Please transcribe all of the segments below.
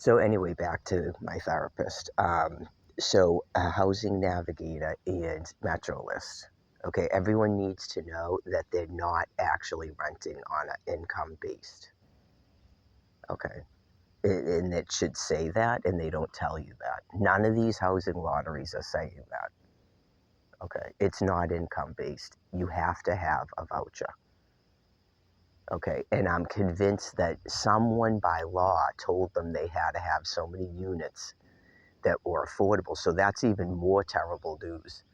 So anyway, back to my therapist. So a housing navigator and Metrolist. Okay, everyone needs to know that they're not actually renting on an income based. Okay, and it should say that, and they don't tell you that. None of these housing lotteries are saying that. Okay, it's not income based. You have to have a voucher. Okay, and I'm convinced that someone by law told them they had to have so many units that were affordable. So that's even more terrible news.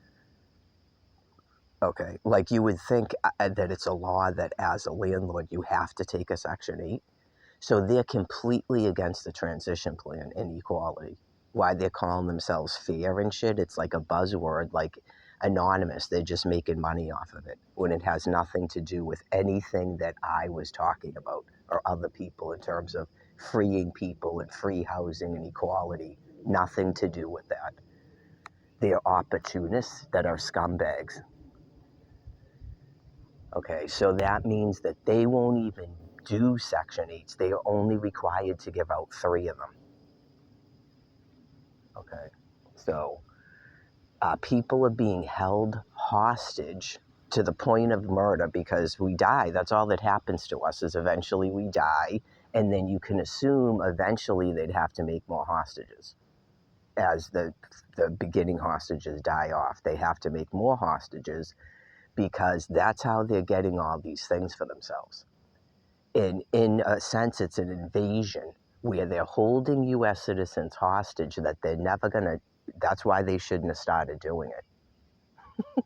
Okay, like you would think that it's a law that as a landlord you have to take a Section 8. So they're completely against the transition plan and equality. Why they're calling themselves fair and shit, it's like a buzzword, like anonymous. They're just making money off of it when it has nothing to do with anything that I was talking about or other people in terms of freeing people and free housing and equality. Nothing to do with that. They're opportunists that are scumbags. Okay, so that means that they won't even do Section 8s. They are only required to give out 3 of them. Okay, so people are being held hostage to the point of murder because we die. That's all that happens to us is eventually we die, and then you can assume eventually they'd have to make more hostages. As the beginning hostages die off, they have to make more hostages because that's how they're getting all these things for themselves. In a sense, it's an invasion where they're holding U.S. citizens hostage that they're never going to. That's why they shouldn't have started doing it.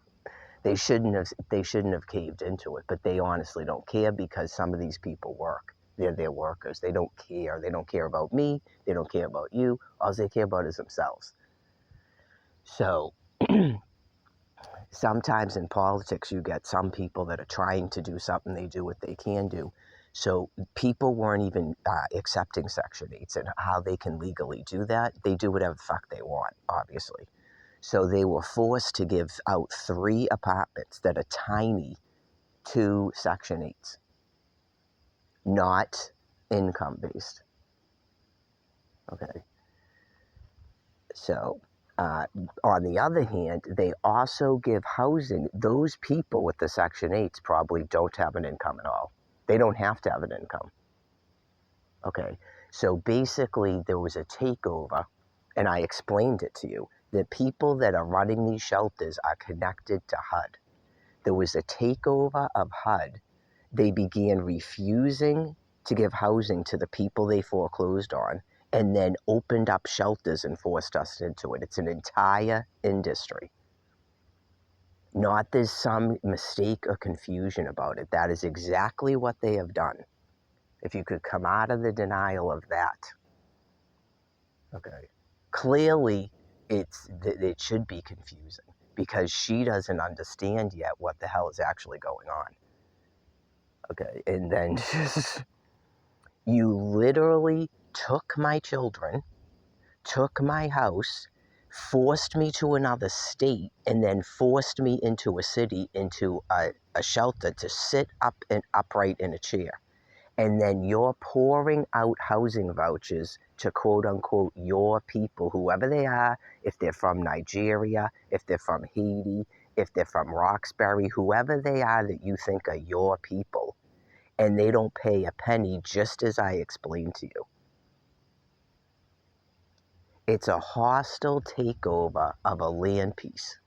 They shouldn't have caved into it, but they honestly don't care because some of these people work. They're their workers. They don't care. They don't care about me. They don't care about you. All they care about is themselves. So sometimes in politics, you get some people that are trying to do something. They do what they can do. So people weren't even accepting Section 8s and how they can legally do that. They do whatever the fuck they want, obviously. So they were forced to give out 3 apartments that are tiny to Section 8s, not income based. Okay. So, on the other hand, they also give housing. Those people with the Section 8s probably don't have an income at all. They don't have to have an income. Okay. So basically, there was a takeover, and I explained it to you. The people that are running these shelters are connected to HUD. There was a takeover of HUD. They began refusing to give housing to the people they foreclosed on and then opened up shelters and forced us into it. It's an entire industry. Not there's some mistake or confusion about it. That is exactly what they have done. If you could come out of the denial of that, okay. Clearly, it should be confusing because she doesn't understand yet what the hell is actually going on. Okay, and then you literally took my children, took my house, forced me to another state, and then forced me into a city, into a shelter to sit up and upright in a chair. And then you're pouring out housing vouchers to quote unquote your people, whoever they are, if they're from Nigeria, if they're from Haiti, if they're from Roxbury, whoever they are that you think are your people, and they don't pay a penny, just as I explained to you. It's a hostile takeover of a land piece.